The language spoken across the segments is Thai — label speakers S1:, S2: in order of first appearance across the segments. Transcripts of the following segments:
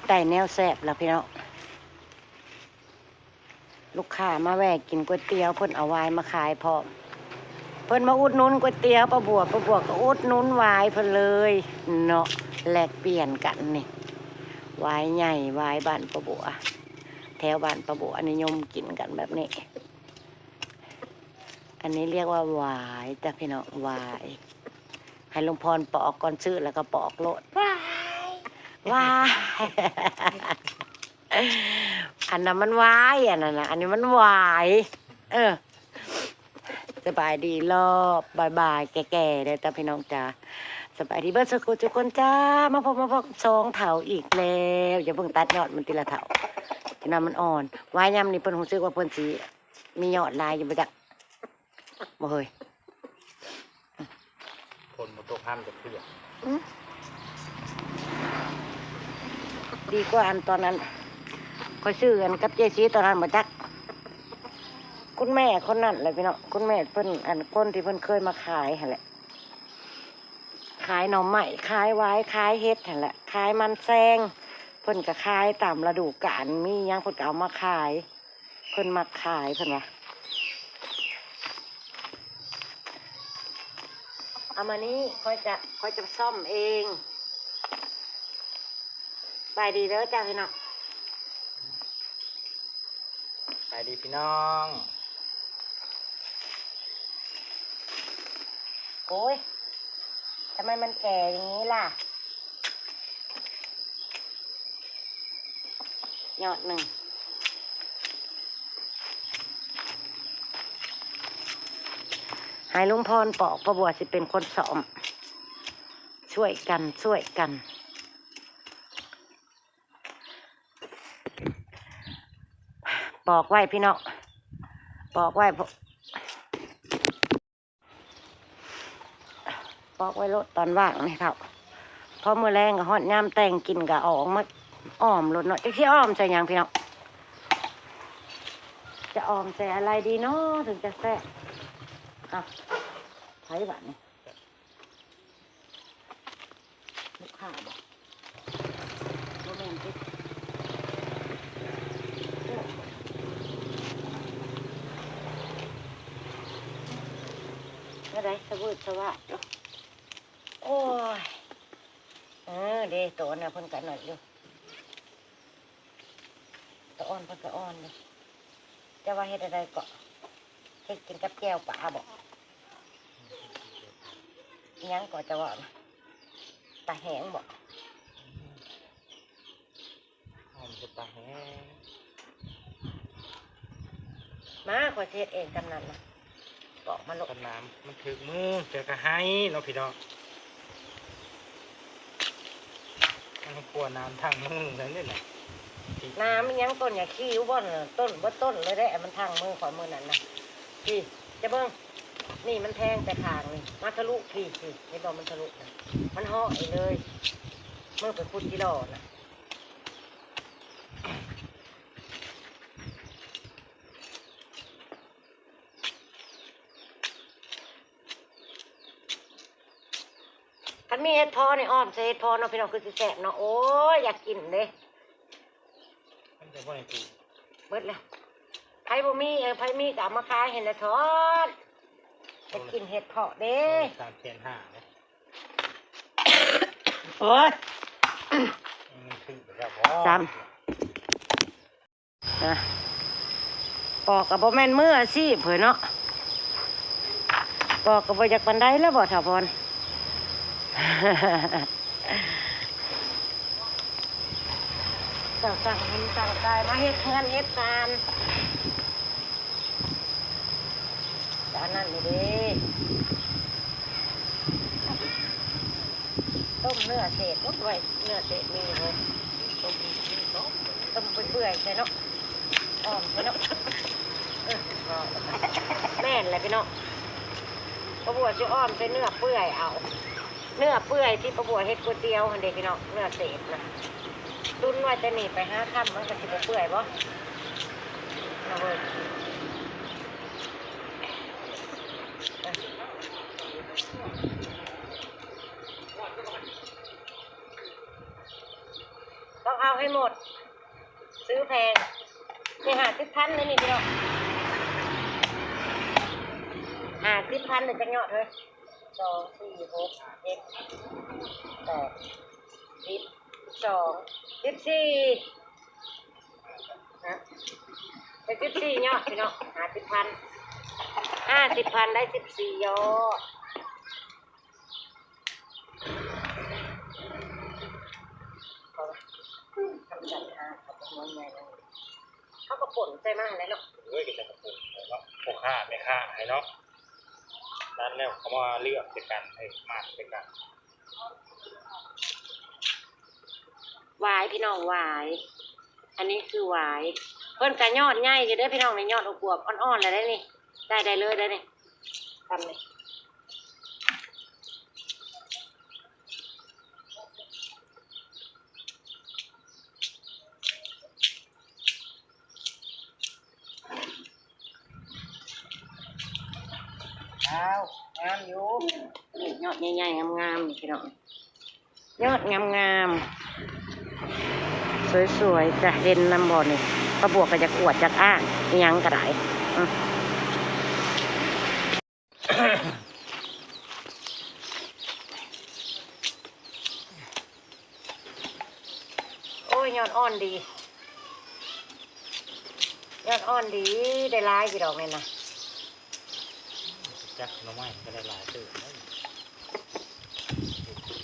S1: ได้แนวแซ่บแล้วพี่น้องลูกค้ามาแวะกินก๋วยเตี๋ยวเพิ่นเอาไวน์มาขายพร้อมเพิ่นมาอุดหนุนก๋วยเตี๋ยวป้าบัวก็อุดหนุนไวน์เพิ่นเลยเนาะแลกเปลี่ยนกันนี่ไวน์ใหญ่ไวน์บ้านป้าบัวแถวบ้านป้าบัวนิยมกินกันแบบนี้อันนี้เรียกว่าไวน์จ้ะพี่น้องไวน์ให้ลุงพรปอกก่อนซื้อแล้วก็ปอกโลดว้ายอันนั้นมันวายอันนั้นนะอันนี้มันวายสบายดีรอบบ่ายแก่ๆเลยจ้าพี่น้องจ้าสบายดีเบิร์ดสกุลทุกคนจ้ามาพบสองเถาอีกแล้วอย่าเพิ่งตัดยอดมันทีละเถาที่น้ำมันอ่อนวายยำนี่เพิ่นหูซึกว่าเพิ่นสีมียอดลายอยู่บ่จักบ่เฮ้ย
S2: คนมาตัวพันกับเพื่อน
S1: ดีกว่าอันตอนนั้นคอยซื้อกันกับเจซีตอนนั้นบ่จักคุณแม่คนนั้นเลยพี่น้องคุณแม่เพิ่นอันคนที่เพิ่นเคยมาขายหั่นแหละขายหน่อไม้ขายไว้ขายเฮ็ดหั่นแหละขายมันแซงเพิ่นก็ขายตามฤดูกาลมีหยังเพิ่นก็เอามาขายเพิ่นมาขายเพิ่นว่าเอามานี้ค่อยจะซ่อมเองไปดีเด้อจ้าพี่น้อง
S2: ไปดีพี่น้อง
S1: โอ้ยทำไมมันแก่อย่างนี้ล่ะยอดหนึ่งให้ลุงพรปอกป้าบัวสิเป็นคนสอมช่วยกันปอกไว้พี่น้องปอกไว้รถตอนว่างนี่ครับพอมื้อแรงก็ฮอดยามแต่งกินก็ออกมาอ้อมรถเนาะจักสิอ้อมใส่หยังพี่น้องจะอ้อมใส่อะไรดีเนาะถึงจะแซ่บใช้บัตรนี่ลูกค้าบอกโมเมนต์ที่อะไรสะบุดสะวะโอ้ยเดี๋ยวตัวน่ะเพิ่นกันหน่อยอยู่ตัวอ่อนเพิ่นก็อ่อนเลยจะว่าเฮ็ดอะไรก็เฮ็ดกินกับแก้วปลาบอกยังก็จะว่าตาแห้งบอก
S2: หอมจะตาแห้ง
S1: มาขอเทศเองกำนันนะบอกมาลง
S2: กันน้ำมันถึกมือเจอกระไห้เนาะพี่น้องมันกลัวน้ำทางมือนั่นนี่แหละ
S1: น้ำมันยังต้นอย่าขี้อยู่บ่นต้นเลยได้มันทางมือขอมือนั่นนะพี่จะเบิ้งนี่มันแทงแต่ขางนี่มาทะลุพี่ไม่บอกมันทะลุนะมันห่อไอ้เลยเมื่อไปพูดกิโลนะคันมีเห็ดพอในอ้อมใส่เห็ดพอเนาะพี่น้องคือสิแสบเนาะโอ้ยอยากกินเลย
S2: มันจะบ่อยถูก
S1: เบิดแล้วไผ่บ่มีไผ่มีกับมาขายเห็นแล้วทอดจะกินเห็ดเพาะเด้
S2: 3,500เลย
S1: โอ้ย
S2: มันถึกไปแล้ว
S1: ซ้ำนะปอกกับบ่แม่นมืออาชีพเผยเนาะปอกกับบ่อยากปันได้แล้วบ่ถาวรสั่งหินสั่งกายมาเฮ็ดเงินเฮ็ดการจานนั้นนี่เด้ต้มเนื้อเศษลดไว้เนื้อเศษมีเลยต้มเปื่อยๆใช่เนาะอ้อมใช่เนาะแม่นเลยพี่น้องป้าบัวจะอ้อมใส่เนื้อเปื่อยเอาเนื้อเปื่อยที่ป้าบัวเฮ็ดก๋วยเตี๋ยวเด็กพี่น้องเนื้อเศษนะตุนไว้จะหนีไป5 ค่ำมันก็สิบ่เปื่อยบ่เอาเว้ยต้อง เอาให้หมด ซื้อแพงนี่50,000เลยนี่พี่น้อง50,000เลยจะเงาะเลย2 4 6 7 8 12 14นะไป14เนาะพี่น้อง50,000ได้14ยอทำจัดเขาเป็นน้อยใหญ่เลยเขาก็ป่นใส่มากเลยเนาะ
S2: เฮ้ยก็จะกระปุกเนาะพวกค่าไม่ค่าให้เนาะนั่นแล้วเขามาเลือกเป็นกันให้มาเป็นกัน
S1: หวายพี่น้องหวายอันนี้คือหวายเพิ่นกะยอดใหญ่อยู่เด้อพี่น้องในยอดอวบๆอ่อนๆเลยได้นี่ได้เลยได้นี่ทำเลยเอางามอยู่นี่ยอดใหญ่ๆงามๆนี่พี่น้องยอดงามๆสวยๆจะเห็นลำบอนี่ประบวกก็จะอวดจากอ้างอิหยังกระไดโอ้ยยอดอ่อนดียอดอ่อนดีได้ร้ายกี่ดอกเนี่ยนะ
S2: จักน้ำไม้ก็ได้หลายตื่นเลย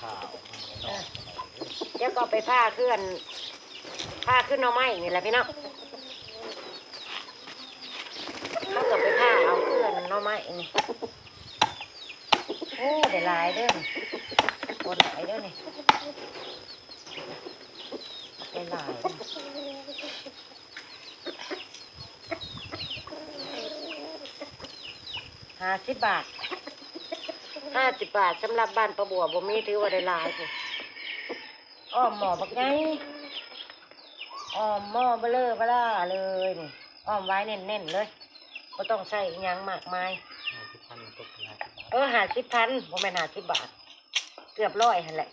S2: ข้าวเนาะ
S1: เดี๋ยวก็ไปผ้าขึ้นหน่อไม้นี่แหละพี่น้องเขาก็ไปผ้าเอาเคลื่อนหน่อไม้นี่โอ้ได้หลายเด้อคนหลายเด้อนี่ได้หลาย50 บาทสำหรับบ้านประบัวบ่มีถือว่าได้หลายเลยอ้อมหม้อบักไงอ้อมหม้อเบลอเบล่าเลยนี่อ้อมไว้เน้นๆเลยไม่ต้องใส่อิหยังมากมาย50,000บ่แม่น50 บาทเกือบ100หั่นแหละ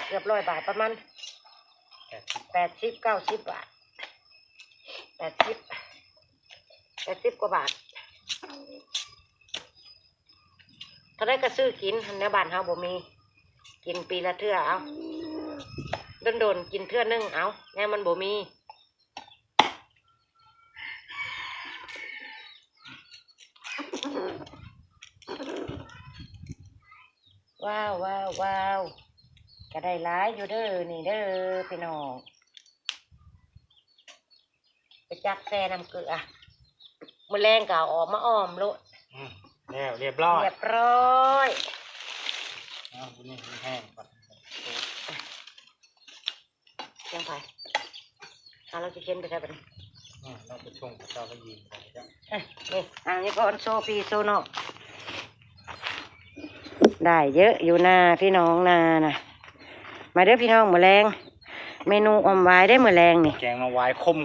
S1: เกือบ100 บาทประมาณ80-90 บาท80กว่าบาทถ้าได้ก็ซื้อกินในบ้านเฮาบ่มีกินปีละเทื่อเอาโดนกินเทื่อนึงเอาแน่มันบ่มีว้าวก็ได้หลายอยู่เด้อนี่เด้อพี่น้องไปจักแซ่น้ำเกลือมื้อแรงก็เอาออกมาอ้อมโลด
S2: แล้วเรียบร้อยเอาบุญนี่แห้งก่อน
S1: ยังไปเราจะเข็นไปใช่ปะเนี่ย
S2: เราไปชงกับเจ้าก็ยิงไปจ้ะ
S1: นี่อันนี้ก็โซฟีโซโนได้เยอะอยู่นาพี่น้องนานะมาเด้อพี่น้องมื้อแรงเมนูอมไว้ได้มื้อแรงนี่
S2: แกงมาไว้คม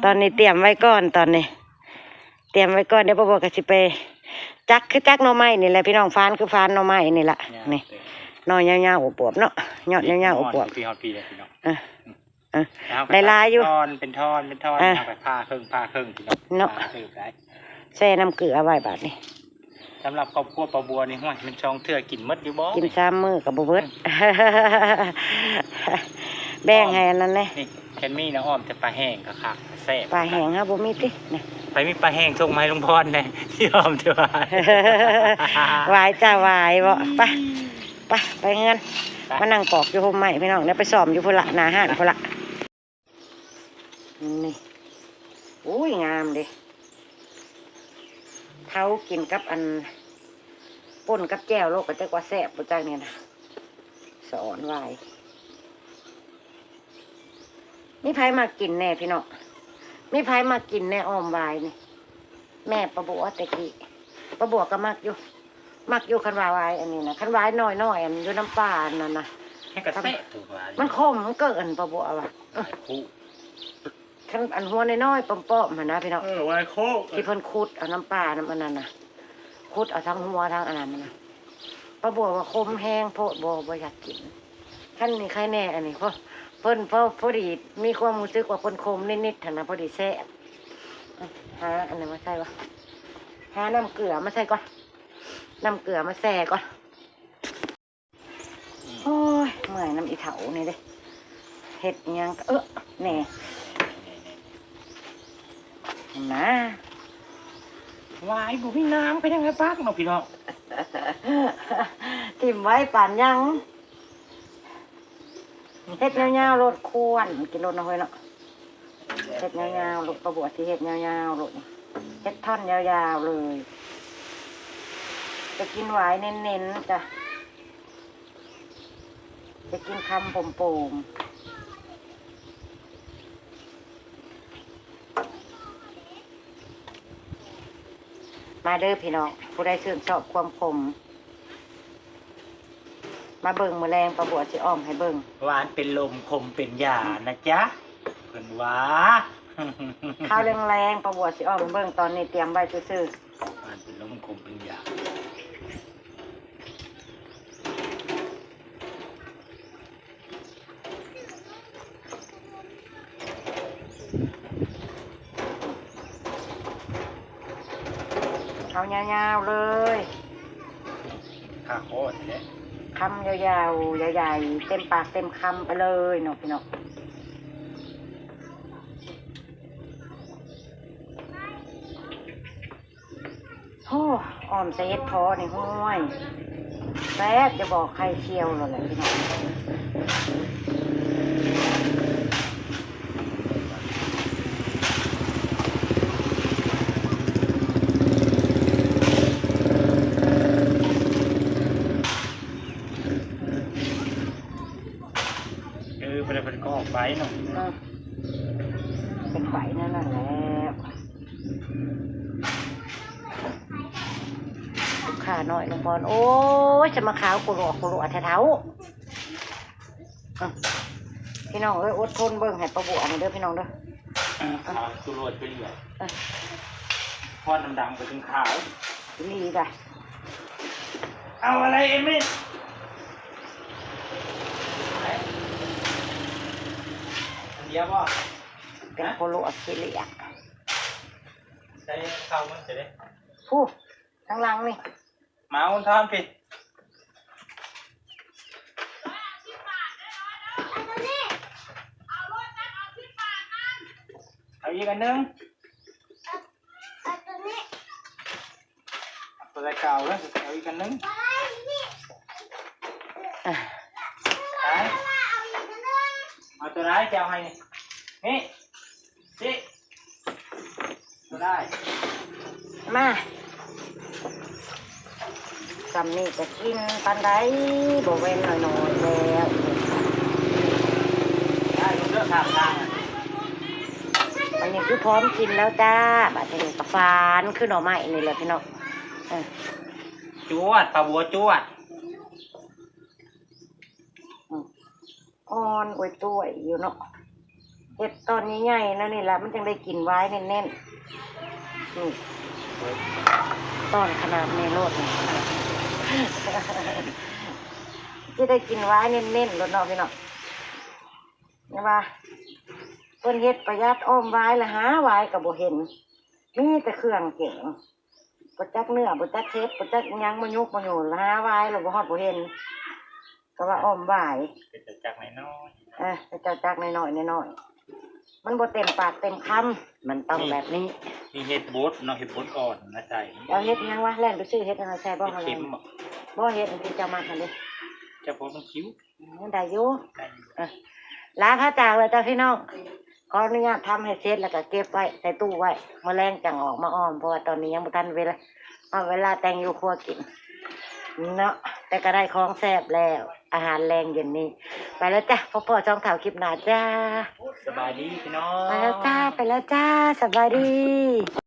S1: ตอนนี้เตรียมไว้ก่อนเดี๋ยวพ่อบอกก็สิไปจักหน่อไม้นี่แหละพี่น้องฟานคือฟานหน่อไม้นี่แหละนี่หน่อยยาวๆอวบๆเนาะยอดยาวๆอวบ
S2: ปีเลยพี่น้อง
S1: ได้ลายอยู่
S2: เป็นท่อนเอาไปผ้าครึ่งพี่น้อง
S1: เนาะแช่น้ำเกลือไว้บาดนี่
S2: สำหรับครอบครัวปลาบัวนี่ห้วยมันช่องเถื่อกินมดอยู่บ่
S1: กิน3 มื้อกับบ่เบิดแบ่งให้อันนั้นเลย
S2: นี่แคนมี่นะอ้อมแต่ปลาแห้งก็คักแซ่บ
S1: ปลาแห้งฮะบ่มีตินี่
S2: ไปมีปลาแห้งส่งมาให้ลุงพรเลยที่อ้อมจะ
S1: วายจ้าวายบ่ไปเงินมานั่งปอกอยู่ห่มใหม่พี่น้องเดี๋ยวไปซ้อมอยู่พุ่นละหน้าห้านพุ่นละนี่อุ้ยงามดิเท้ากินกับอันป่นกับแจ่วโลกก็จะกว่าแซ่บบ่จังเนี่ยนะสอนวายมีไผมากินแน่พี่น้องมีไผมากินแน่อ้อมวายนี่แม่ประบัวตะกี้ประบัวก็มักอยู่คันวายอันนี้นะคันวายน้อยอันอยู่น้ำปลาอันนั่นนะ
S2: ให้กระเตะ
S1: มันคมมันเกินประบัวว่ะคันอันหัวน้อยๆป้อมๆนะพี่น้อง
S2: วายโค
S1: ที่เพิ่นขุดเอาน้ำปลาน้ำอันนั้นนะขุดเอาทั้งหัวทั้งอันนั้นนะประบัวว่าคมแห้งโพดบ่อยากกิน ขั้นนี้ใครแน่อันนี้เพราะเพิ่นพอดีมีความรู้สึกว่าเพิ่นคมนิดๆนะพอดีแซ่บหาอันไหนมาใส่วะหาน้ำเกลือมาใส่ก่อนน้ำเกลือมาแส่ก่อนโอ้ยเมื่อยน้ำอีเถานี่เด้เห็ดยังแหน่นะ
S2: วายบุมีน้ำไปยังไงปักเนาะพี่น้อง
S1: ทิ่มไว้ป่านยังเห็ดยาวๆรถควรกินรถนะเฮ้ยเนาะเห็ดยาวๆรถประบวชที่เห็ดยาวๆรถเห็ดท่อนยาวๆเลยจะกินหวายเน้นๆจ้ะจะกินคำโป่งๆมาเด้อพี่น้องผู้ใดชื่นชอบความคมมาเบิ่งมือแรงประบวชสิอ้อมให้เบิ่ง
S2: หวานเป็นลมคมเป็นยานะจ๊ะเพิ่นว่า
S1: ข้าวแรงๆประบวชสิอ้อมให้เบิ่งตอนนี้เตรียมไว้ซื่อ
S2: หวานเป็นลมคมเป็นยา
S1: ๆข้าวยาวๆเลย
S2: ข้าโคตรเลย
S1: คำยาวๆใหญ่ๆเต็มปากเต็มคำไปเลยเนาะพี่น้องโอ้อ้อมใส่เห็ดพอนี่ห้วยแซ่บจะบอกใครเชียวเลยแหละพี่น้อง
S2: เป็นก็ออกไปเนาะ
S1: เป็นไฟนั่นแหละแล้วลูกค้าน้อยลงพรโอ้ยจะมาขาวกุหลาบเท้าพี่น้องเอ้ยอดทนเบิ่งให้ประบวมาเด้อพี่น้องเด้อ
S2: ขาวสุโรดไปเลยพอดดำๆไปถึงขาว
S1: ลีจ้ะ
S2: เอาอะไรเอมี่อันเดียวป่ะ
S1: เป็นโคโลอัสเซีย
S2: ใช้เข้ามันจะได้
S1: ผู้ข้างหลังนี่
S2: มาคุณทำผิดเอาอีกอันนึงตัวใดเก่าแล้วเอาอีกอันนึงไปเอาตัวไหนจะเอาให้นี่นี่ตัวได้
S1: มาจำนี่จะกินปันไดบเวนหน่อยๆแล้ว
S2: ได้ลงเลือกทางทาง
S1: อันนี้คือพร้อมกินแล้วจ้าบัดนี้กระฟานขึ้นหน่อไม้นี่แหละพี่น้อง
S2: จวดปลาบัวจวด
S1: อ่อนอวยตัวอยู่เนาะเห็ดตอนนี้ใหญ่แล้วนี่แหละมันจึงได้กินไว้แน่นๆนี่ตอนขนาดเมโลดนี่ จะได้กินไว้เน้นๆรถเนาะพี่เนาะนี่ว่าเพิ่นเฮ็ดประหยัดอ้อมไว้ละหาไว้กับบ่เห็นมีแต่เครื่องเก่งบ่จักเนื้อบ่จักเทปบ่จักหยังบ่ยุกบ่อยู่ละหาไว้แล้วบ่ฮอดบ่เห็นก็ว่าอ้อมไว้
S2: เป็นจะจักน้อย
S1: แต่เจ้าจักน้อยๆมันบ่เต็มปากเต็มคำมันต้องแบบนี้
S2: มีเห็ดบดเนาะเห็ดบดอ่อนนะใจ
S1: เอาเฮ็ดหยังวะแล่นไปซื้อเฮ็ดอะไรใส่บ่อะไร
S2: เข็มบอก
S1: บ่เฮ็ดที่เจ้ามาหั่นเด้
S2: จะพอมันคิ้ว
S1: ได้อยู่
S2: ได้อยู่
S1: ลาพระจากเลยจ้าพี่น้องขออนุญาตทำให้เสร็จแล้วก็เก็บไว้ใส่ตู้ไว้แมลงจังออกมาอ้อมเพราะว่าตอนนี้ยังบ่ทันเวลาแต่งอยู่ครัวกินเนาะแต่ก็ได้ของแซ่บแล้วอาหารแรงเย็นนี้ไปแล้วจ้ะพ่อๆช่องข่าวคลิปหน้าจ้า
S2: สบายดีพี่น้อง
S1: ไปแล้วจ้าสบายดี